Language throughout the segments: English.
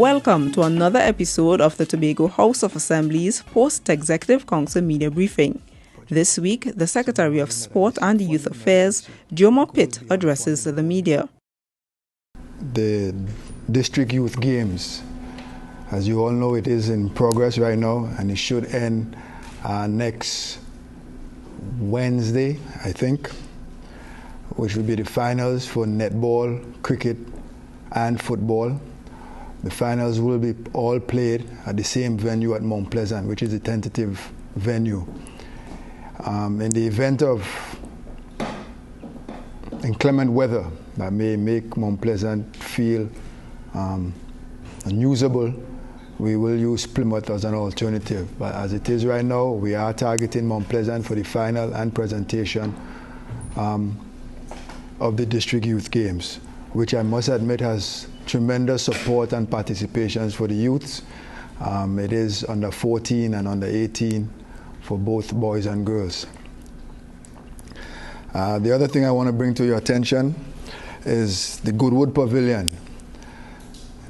Welcome to another episode of the Tobago House of Assembly's Post-Executive Council Media Briefing. This week, the Secretary of Sport and Youth Affairs, Joma Pitt, addresses the media. The District Youth Games, as you all know, it is in progress right now, and it should end next Wednesday, I think, which will be the finals for netball, cricket, and football. The finals will be all played at the same venue at Mount Pleasant, which is the tentative venue. In the event of inclement weather that may make Mount Pleasant feel unusable, we will use Plymouth as an alternative. But as it is right now, we are targeting Mount Pleasant for the final and presentation of the District Youth Games, which I must admit has tremendous support and participations for the youths. It is under 14 and under 18 for both boys and girls. The other thing I want to bring to your attention is the Goodwood Pavilion.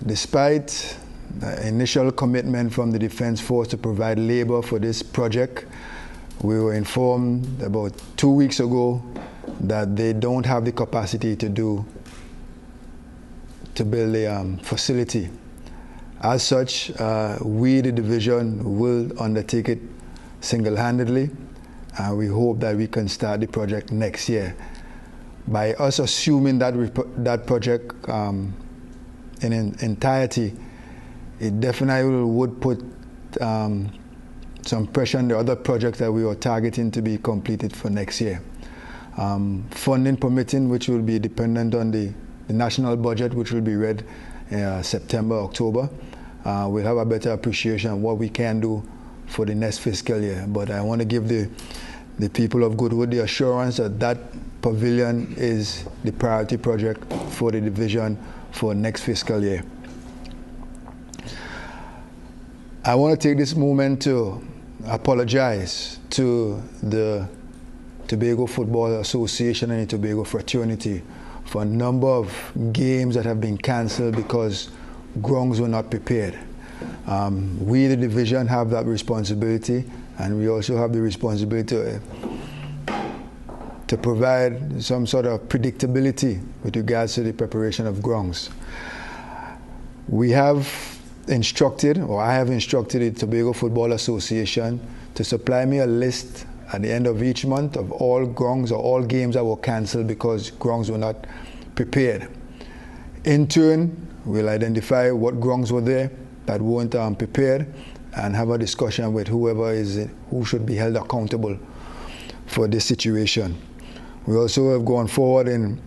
Despite the initial commitment from the Defense Force to provide labor for this project, we were informed about 2 weeks ago that they don't have the capacity to build a facility. As such, we, the division, will undertake it single-handedly, and we hope that we can start the project next year. By us assuming that project in entirety, it definitely would put some pressure on the other projects that we are targeting to be completed for next year. Funding permitting, which will be dependent on the national budget, which will be read September, October, we'll have a better appreciation of what we can do for the next fiscal year. But I want to give the people of Goodwood the assurance that that pavilion is the priority project for the division for next fiscal year. I want to take this moment to apologize to the Tobago Football Association and the Tobago Fraternity for a number of games that have been cancelled because grounds were not prepared. We, the division, have that responsibility, and we also have the responsibility to provide some sort of predictability with regards to the preparation of grounds. We have instructed, or I have instructed the Tobago Football Association to supply me a list at the end of each month of all grounds or all games that were cancelled because grounds were not prepared. In turn, we'll identify what grounds were there that weren't prepared and have a discussion with who should be held accountable for this situation. We also have gone forward in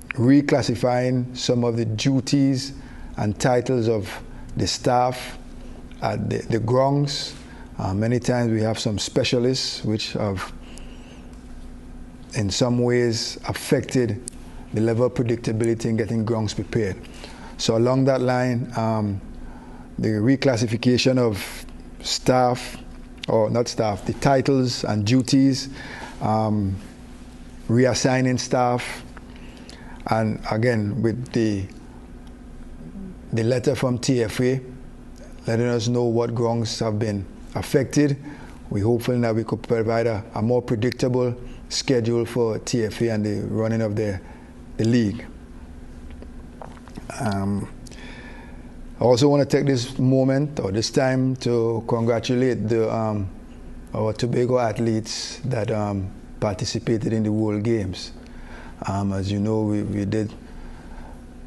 reclassifying some of the duties and titles of the staff at the grounds. Many times we have some specialists which have in some ways affected the level of predictability in getting grounds prepared. So along that line, the reclassification of staff, or not staff, the titles and duties, reassigning staff, and again with the letter from TFA letting us know what grounds have been affected. We're hopeful that we could provide a more predictable schedule for TFA and the running of the league. I also want to take this moment or this time to congratulate our Tobago athletes that participated in the World Games. As you know, we did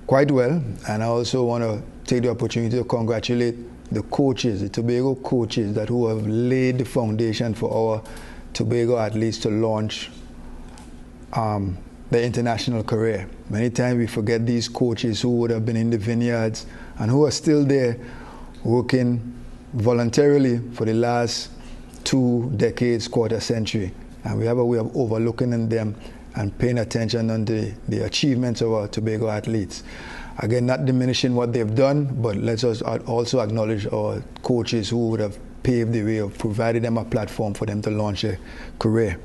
quite well, and I also want to take the opportunity to congratulate the coaches, the Tobago coaches who have laid the foundation for our Tobago athletes to launch their international career. Many times we forget these coaches who would have been in the vineyards and who are still there working voluntarily for the last 2 decades, quarter century. And we have a way of overlooking them and paying attention on the achievements of our Tobago athletes. Again, not diminishing what they've done, but let's also acknowledge our coaches who would have paved the way of providing them a platform for them to launch a career.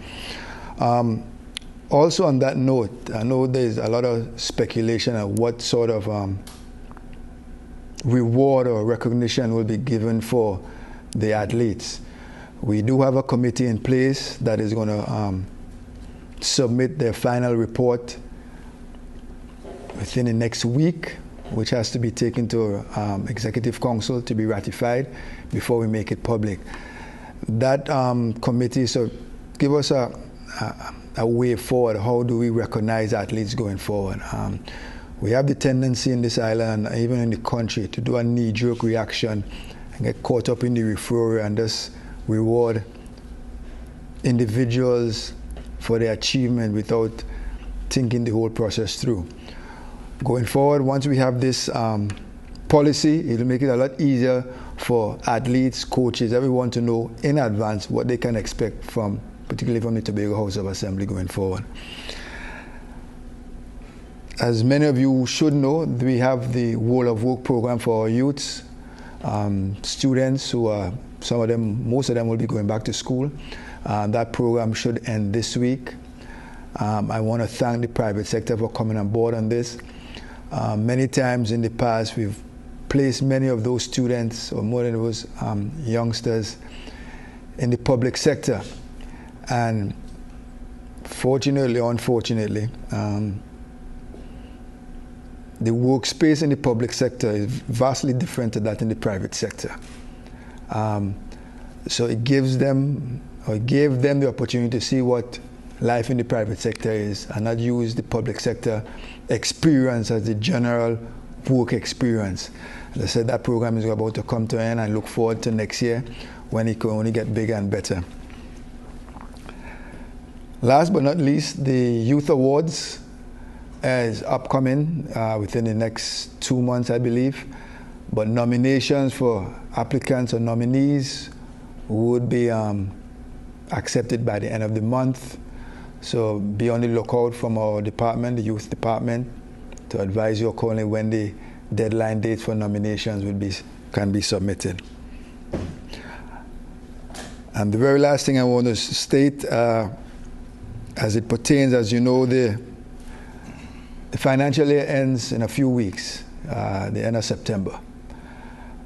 Also on that note, I know there's a lot of speculation of what sort of reward or recognition will be given for the athletes. We do have a committee in place that is going to submit their final report within the next week, which has to be taken to Executive Council to be ratified before we make it public. That committee give us a way forward. How do we recognize athletes going forward? We have the tendency in this island, even in the country, to do a knee-jerk reaction and get caught up in the euphoria and just reward individuals for their achievement without thinking the whole process through. Going forward, once we have this policy, it'll make it a lot easier for athletes, coaches, everyone to know in advance what they can expect from, particularly from the Tobago House of Assembly going forward. As many of you should know, we have the World of Work program for our youths, students who are, most of them will be going back to school. That program should end this week. I want to thank the private sector for coming on board on this. Many times in the past, we've placed many of those students, or more than those youngsters, in the public sector. And fortunately or unfortunately, the workspace in the public sector is vastly different to that in the private sector. So it gives them, or it gave them the opportunity to see what life in the private sector is and not use the public sector experience as the general work experience. As I said, that program is about to come to an end. I look forward to next year when it can only get bigger and better. Last but not least, the Youth Awards is upcoming within the next 2 months, I believe. But nominations for applicants or nominees would be accepted by the end of the month. So be on the lookout from our department, the youth department, to advise you accordingly when the deadline dates for nominations can be submitted. And the very last thing I want to state, as it pertains, as you know, the financial year ends in a few weeks, the end of September.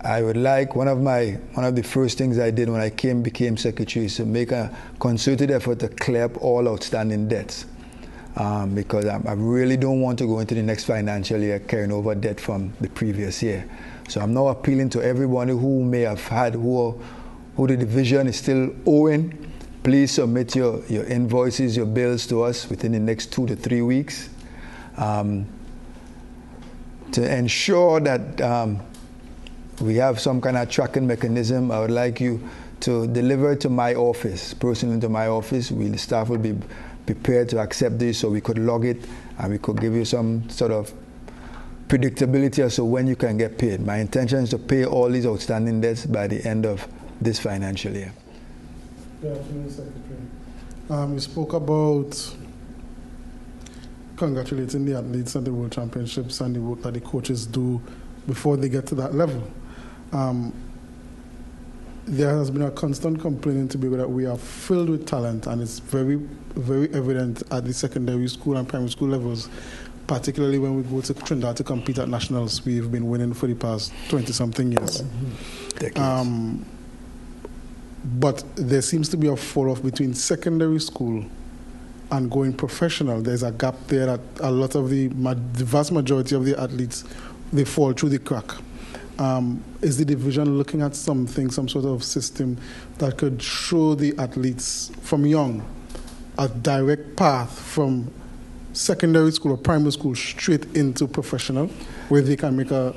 I would like, one of the first things I did when I became secretary is to make a concerted effort to clear up all outstanding debts. Because I really don't want to go into the next financial year carrying over debt from the previous year. So I'm now appealing to everyone who may have had, who the division is still owing. Please submit your invoices, your bills to us within the next 2 to 3 weeks to ensure that we have some kind of tracking mechanism. I would like you to deliver it to my office, personally to my office. The staff will be prepared to accept this so we could log it and we could give you some sort of predictability as to when you can get paid. My intention is to pay all these outstanding debts by the end of this financial year. Good afternoon, Secretary. You spoke about congratulating the athletes at the World Championships and the work that the coaches do before they get to that level. There has been a constant complaint in Tobago that we are filled with talent, and it's very, very evident at the secondary school and primary school levels, particularly when we go to Trinidad to compete at nationals. We've been winning for the past 20-something years. But there seems to be a fall-off between secondary school and going professional. There's a gap there that a lot of the vast majority of the athletes, they fall through the crack. Is the division looking at something, some sort of system that could show the athletes from young a direct path from secondary school or primary school straight into professional, where they can make a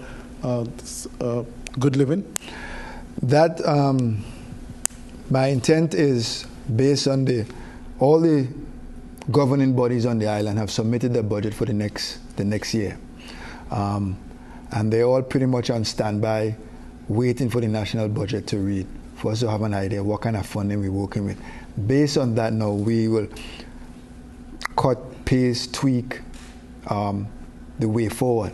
good living? That my intent is based on all the governing bodies on the island have submitted their budget for the next year. And they're all pretty much on standby, waiting for the national budget to read, for us to have an idea what kind of funding we're working with. Based on that now, we will cut, pace, tweak the way forward.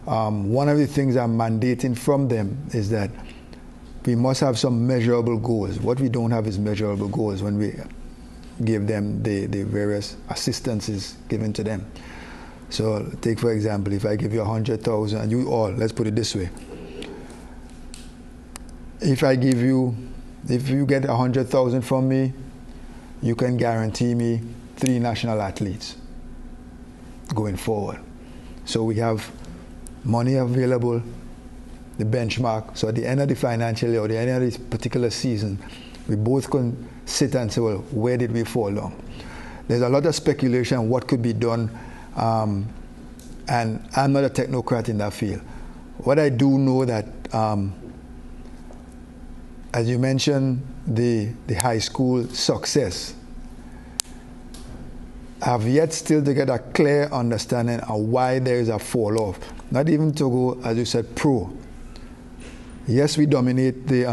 One of the things I'm mandating from them is that we must have some measurable goals. What we don't have is measurable goals when we give them the various assistances given to them. So take, for example, if I give you 100,000, and you all, let's put it this way, if you get 100,000 from me, you can guarantee me 3 national athletes going forward. So we have money available, the benchmark. So at the end of the financial year or the end of this particular season, we both can sit and say, well, where did we fall down? There's a lot of speculation on what could be done, and I'm not a technocrat in that field. What I do know that, as you mentioned, the high school success, I've yet still to get a clear understanding of why there is a fall off. Not even to go, as you said, pro. Yes, we dominate the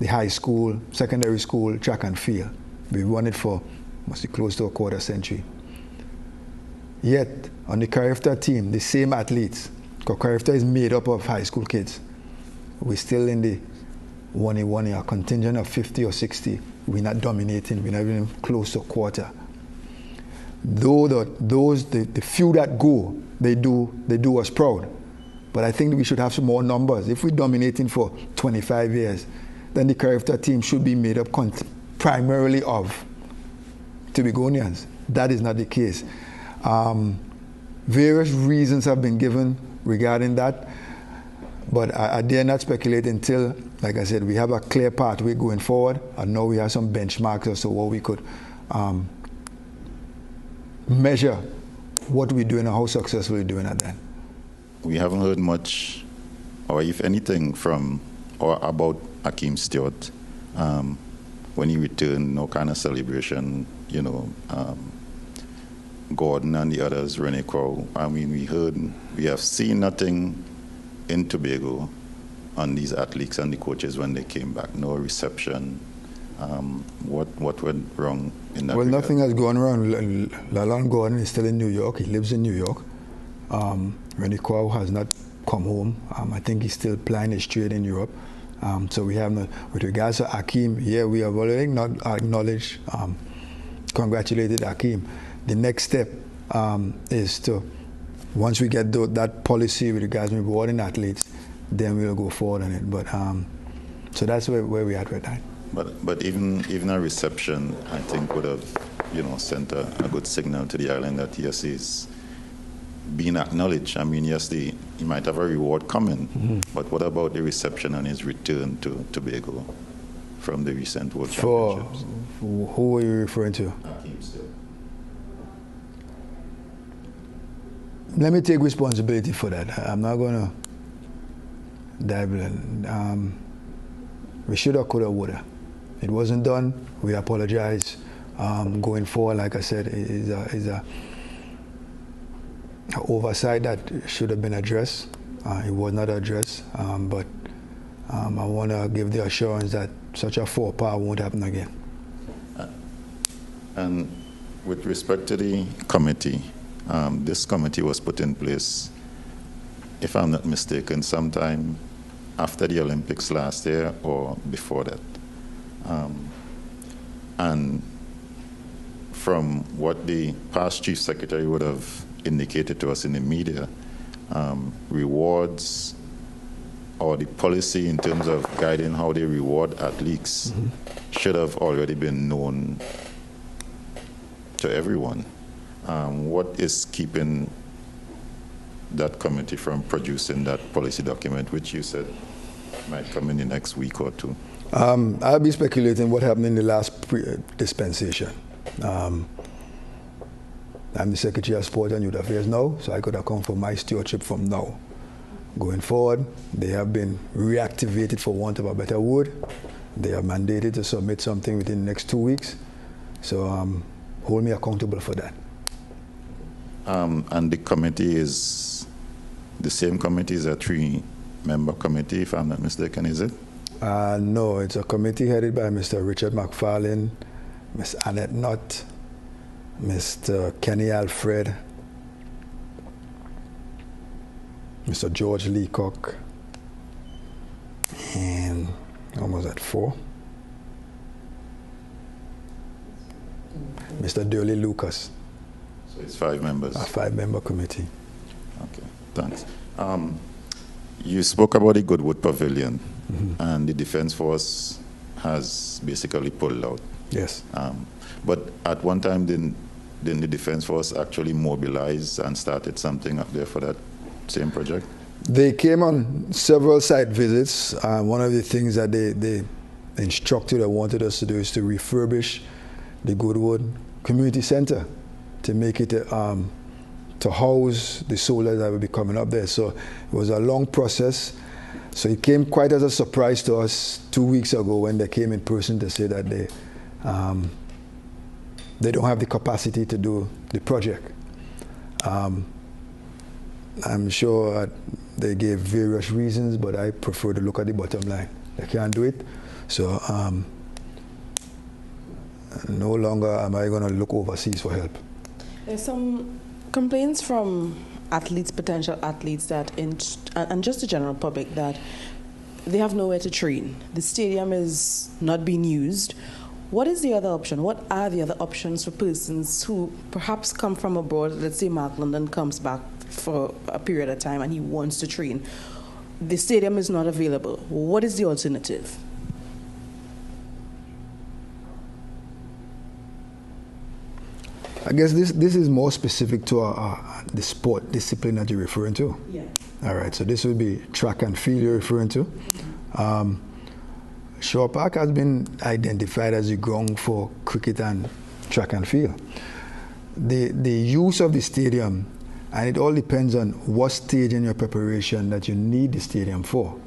high school, secondary school, track and field. We've won it for must be close to a quarter century. Yet, on the Carifta team, the same athletes, because Carifta is made up of high school kids, we're still in the 1-1, a contingent of 50 or 60. We're not dominating, we're not even close to a quarter. Though the few that go, they do us proud. But I think we should have some more numbers. If we're dominating for 25 years, then the Carifta team should be made up primarily of Tobagonians. That is not the case. Various reasons have been given regarding that, but I dare not speculate until, like I said, we have a clear pathway going forward, and now we have some benchmarks as to what we could measure what we're doing and how successful we're doing at that. We haven't heard much, or if anything, from or about Hakeem Stewart. When he returned, no kind of celebration, Gordon and the others, Rene Crow. I mean, we have seen nothing in Tobago on these athletes and the coaches when they came back. No reception. What went wrong in that regard? Nothing has gone wrong. Lalon Gordon is still in New York. He lives in New York. Rene Crow has not come home. I think he's still playing his trade in Europe. So we have not. With regards to Hakeem, we have already not acknowledged, congratulated Hakeem. The next step is to, once we get that policy with regards to rewarding athletes, then we'll go forward on it. But so that's where we're at right now. But even a reception, I think, would have sent a good signal to the island that yes, he's being acknowledged. I mean, yes, he might have a reward coming, but what about the reception and his return to Tobago from the recent World Championships? Who are you referring to? Hakeem Stewart. Let me take responsibility for that. I'm not going to dive in. We should have, could have, would have. It wasn't done. We apologize. Going forward, like I said, is a oversight that should have been addressed. It was not addressed, but I want to give the assurance that such a faux pas won't happen again. And with respect to the committee, this committee was put in place, if I'm not mistaken, sometime after the Olympics last year or before that. And from what the past chief secretary would have indicated to us in the media, rewards or the policy in terms of guiding how they reward athletes should have already been known to everyone. What is keeping that committee from producing that policy document, which you said might come in the next week or two? I'll be speculating what happened in the last dispensation. I'm the Secretary of Sport and Youth Affairs now, so I could account for my stewardship from now. Going forward, they have been reactivated, for want of a better word. They are mandated to submit something within the next 2 weeks. So hold me accountable for that. And the committee is the same committee, is a 3-member committee, if I'm not mistaken, is it? No, it's a committee headed by Mr. Richard McFarlane, Ms. Annette Nutt, Mr. Kenny Alfred, Mr. George Leacock, and almost at 4. Mr. Durley Lucas. So it's 5 members? A 5-member committee. Okay, thanks. You spoke about the Goodwood Pavilion. and the Defense Force has basically pulled out. Yes. But at one time, didn't the Defense Force actually mobilize and started something up there for that same project? They came on several site visits. One of the things that they instructed or wanted us to do is to refurbish the Goodwood Community Center to make it to house the soldiers that will be coming up there. So it was a long process. So it came quite as a surprise to us 2 weeks ago when they came in person to say that they don't have the capacity to do the project. I'm sure they gave various reasons, but I prefer to look at the bottom line. They can't do it. So no longer am I going to look overseas for help. There's some complaints from athletes, potential athletes, and just the general public, that they have nowhere to train. The stadium is not being used. What is the other option? What are the other options for persons who perhaps come from abroad? Let's say Mark London comes back for a period of time and he wants to train. The stadium is not available. What is the alternative? I guess this is more specific to the sport discipline that you're referring to. Yeah. All right, so this would be track and field you're referring to. Shaw Park has been identified as the ground for cricket and track and field. The use of the stadium, and it all depends on what stage in your preparation that you need the stadium for.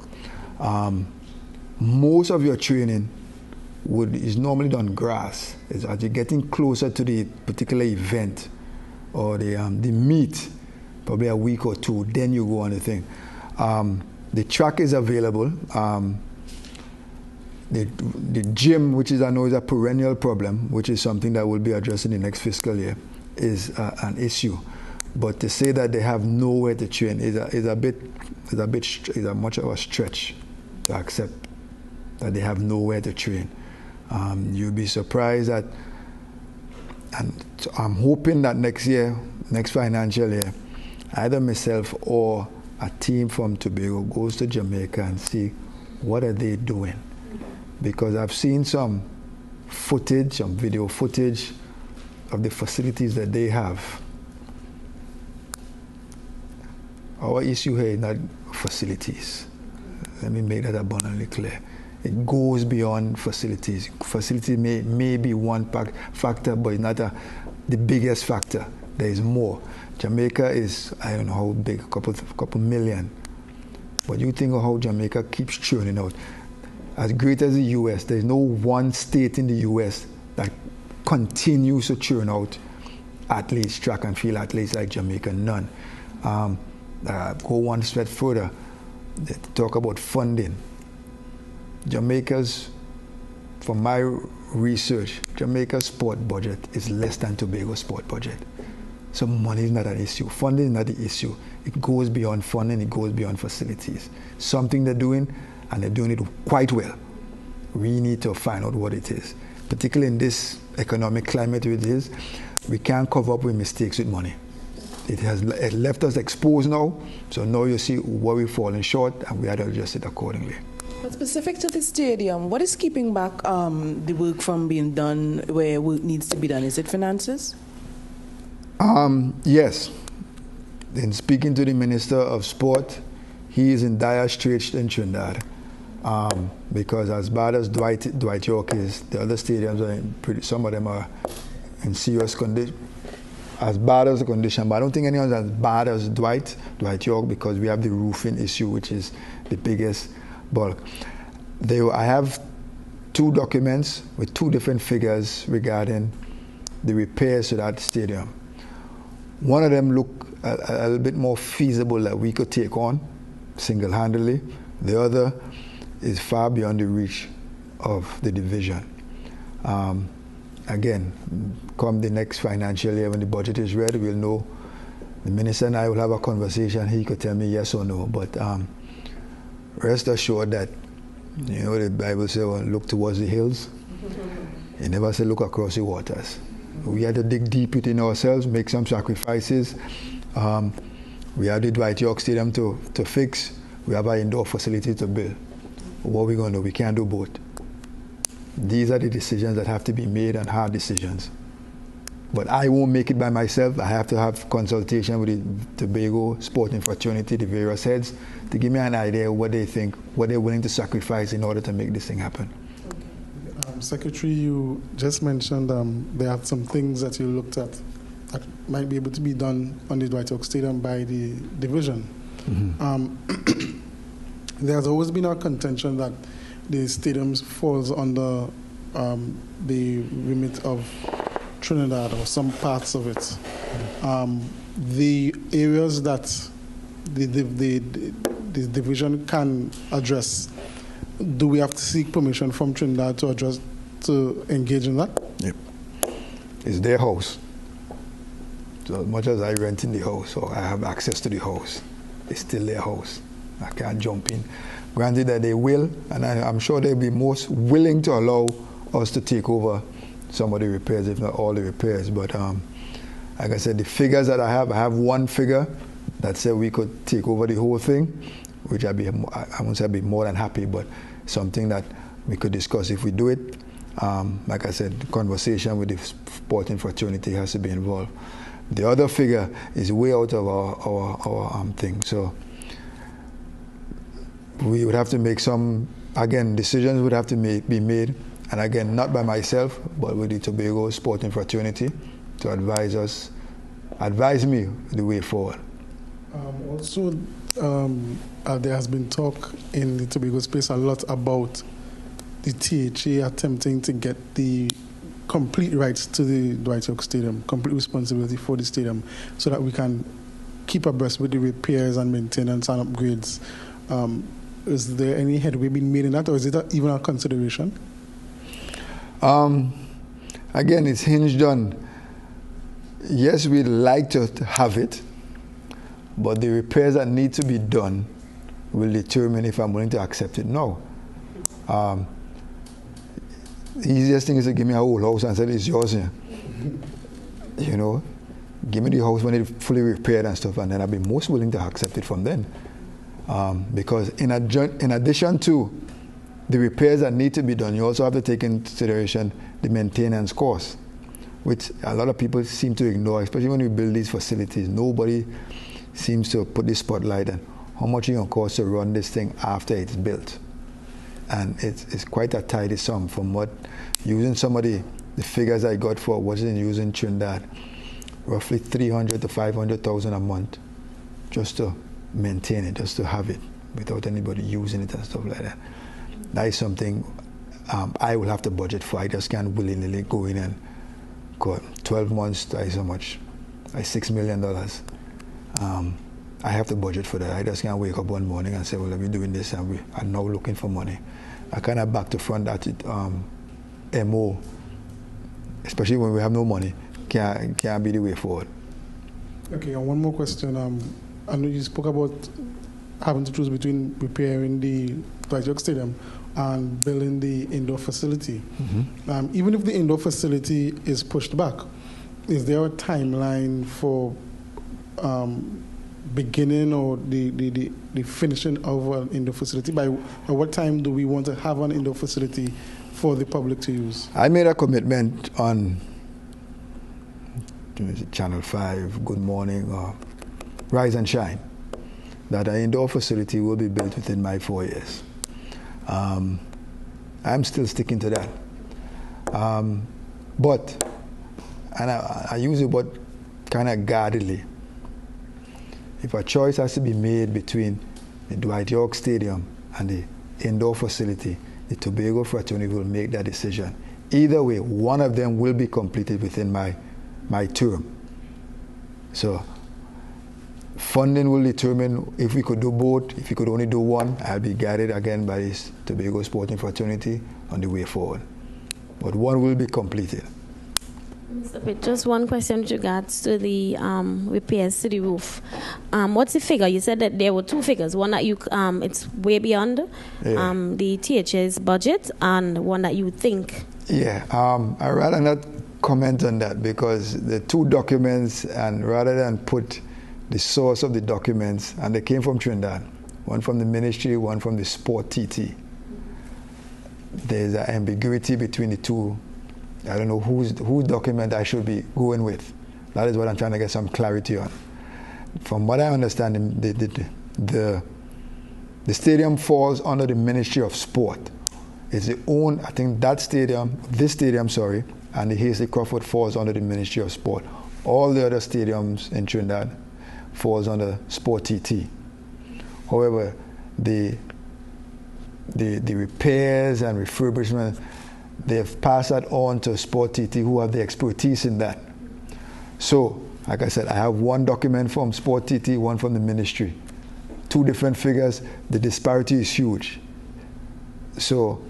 Most of your training is normally done grass. As you're getting closer to the particular event or the meet, probably a week or two, then you go on the thing. The track is available. The gym, which I know is a perennial problem, which is something that will be addressed in the next fiscal year, is an issue. But to say that they have nowhere to train is much of a stretch to accept that they have nowhere to train. You'll be surprised that, and I'm hoping that next financial year, either myself or a team from Tobago goes to Jamaica and see what are they doing. Because I've seen some video footage of the facilities that they have. Our issue here is not facilities. Let me make that abundantly clear. It goes beyond facilities. Facilities may be one factor, but it's not the biggest factor. There is more. Jamaica is, I don't know how big, a couple million. But you think of how Jamaica keeps churning out. As great as the U.S., there's no one state in the U.S. that continues to churn out athletes, track and field athletes like Jamaica. None. Go one step further. They talk about funding. Jamaica's, from my research, Jamaica's sport budget is less than Tobago's sport budget. So money is not an issue. Funding is not the issue. It goes beyond funding. It goes beyond facilities. Something they're doing, and they're doing it quite well. We need to find out what it is. Particularly in this economic climate it is, we can't cover up with mistakes with money. It left us exposed now, so now you see where we're falling short, and we have to adjust it accordingly. But specific to the stadium, what is keeping back the work from being done where work needs to be done? Is it finances? Yes. In speaking to the Minister of Sport, he is in dire straits in Trinidad. Because as bad as Dwight York is, the other stadiums are some of them are in serious condition. As bad as the condition, but I don't think anyone's as bad as Dwight York, because we have the roofing issue, which is the biggest bulk. I have 2 documents with 2 different figures regarding the repairs to that stadium. One of them look a little bit more feasible that we could take on single-handedly. The other is far beyond the reach of the division. Again, come the next financial year when the budget is ready, we'll know. The minister and I will have a conversation. He could tell me yes or no. But rest assured that, you know, the Bible says, well, look towards the hills. It never said look across the waters. We had to dig deep within ourselves, make some sacrifices. We have the Dwight York Stadium to fix. We have our indoor facility to build. what we're going to do. We can't do both. These are the decisions that have to be made, and hard decisions. But I won't make it by myself. I have to have consultation with the Tobago Sporting Fraternity, the various heads, to give me an idea of what they think, what they're willing to sacrifice in order to make this thing happen. Secretary, you just mentioned there are some things that you looked at that might be able to be done on the Dwight York Stadium by the division. Mm-hmm. There's always been a contention that the stadium falls under the remit of Trinidad, or some parts of it. The areas that the division can address, do we have to seek permission from Trinidad to engage in that? Yep. It's their house. So as much as I rent in the house, or I have access to the house, it's still their house. I can't jump in. Granted that they will, and I'm sure they'll be most willing to allow us to take over some of the repairs, if not all the repairs. But like I said, the figures that I have one figure that said we could take over the whole thing, which I won't say I'd be more than happy, but something that we could discuss if we do it. Like I said, the conversation with the sporting fraternity has to be involved. The other figure is way out of our thing. So we would have to make some, again, decisions would have to be made, and again, not by myself, but with the Tobago Sporting Fraternity to advise me the way forward. Also, there has been talk in the Tobago space a lot about the THA attempting to get the complete rights to the Dwight York Stadium, complete responsibility for the stadium, so that we can keep abreast with the repairs and maintenance and upgrades. Is there any headway being made in that, or is it even a consideration? Again, it's hinged on, yes, we'd like to have it, but the repairs that need to be done will determine if I'm willing to accept it now. The easiest thing is to give me a whole house and say, it's yours here. You know, give me the house when it's fully repaired and stuff, and then I'll be most willing to accept it from then. Because in addition to the repairs that need to be done, you also have to take into consideration the maintenance costs, which a lot of people seem to ignore, especially when we build these facilities. Nobody seems to put the spotlight on how much it's going to cost to run this thing after it's built. And it's quite a tidy sum from what, using some of the figures I got for what's in using Trinidad, roughly 300 to 500,000 a month just to maintain it, just to have it without anybody using it and stuff like that. That is something I will have to budget for. I just can't willy-nilly go in and go 12 months, that is how much? Like $6 million. I have to budget for that. I just can't wake up one morning and say, well, let me doing this, and I'm now looking for money. I kind of back to front that MO, especially when we have no money, can't be the way forward. Okay, and one more question. I know you spoke about having to choose between repairing the Dwight York Stadium and building the indoor facility. Mm-hmm. Even if the indoor facility is pushed back, is there a timeline for beginning or the finishing of an indoor facility? By what time do we want to have an indoor facility for the public to use? I made a commitment on Channel 5, Good Morning, or Rise and Shine, that an indoor facility will be built within my 4 years. I'm still sticking to that. But, and I use it but kind of guardedly, if a choice has to be made between the Dwight York Stadium and the indoor facility, the Tobago Fraternity will make that decision. Either way, one of them will be completed within my term. So funding will determine if we could do both. If we could only do one, I'll be guided again by this Tobago Sporting Fraternity on the way forward. But one will be completed. Mr. Pitt, just one question with regards to the repairs to the roof. What's the figure? You said that there were two figures. One that you it's way beyond the THA's budget, and one that you think. Yeah, I'd rather not comment on that, because the two documents, and rather than put the source of the documents, and they came from Trinidad, one from the ministry, one from the Sport TT. there's an ambiguity between the two. I don't know whose document I should be going with. That is what I'm trying to get some clarity on. From what I understand, the stadium falls under the Ministry of Sport. It's the own, I think this stadium, and the Hasely Crawford falls under the Ministry of Sport. All the other stadiums in Trinidad falls under Sport TT. However, the repairs and refurbishment, they've passed that on to Sport TT, who have the expertise in that. So, like I said, I have one document from Sport TT, one from the ministry. Two different figures, the disparity is huge. So,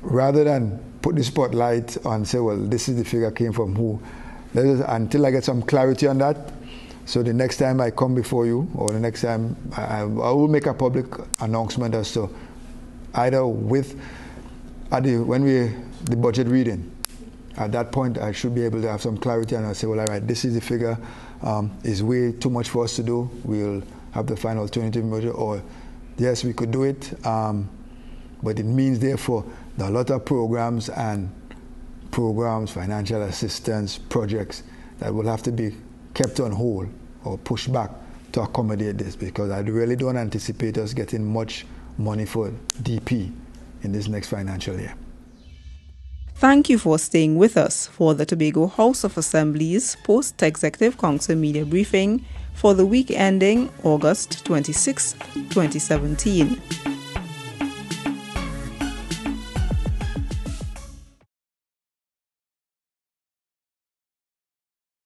rather than put the spotlight on, say, well, this is the figure came from who, until I get some clarity on that, so the next time I come before you, or the next time, I will make a public announcement as to either the budget reading. At that point, I should be able to have some clarity, and I'll say, well, all right, this is the figure. Is way too much for us to do. We'll have to find alternative measure, or yes, we could do it, but it means, therefore, there are a lot of programs, financial assistance, projects that will have to be kept on hold or pushed back to accommodate this, because I really don't anticipate us getting much money for DP in this next financial year. Thank you for staying with us for the Tobago House of Assembly's Post-Executive Council Media Briefing for the week ending August 26, 2017.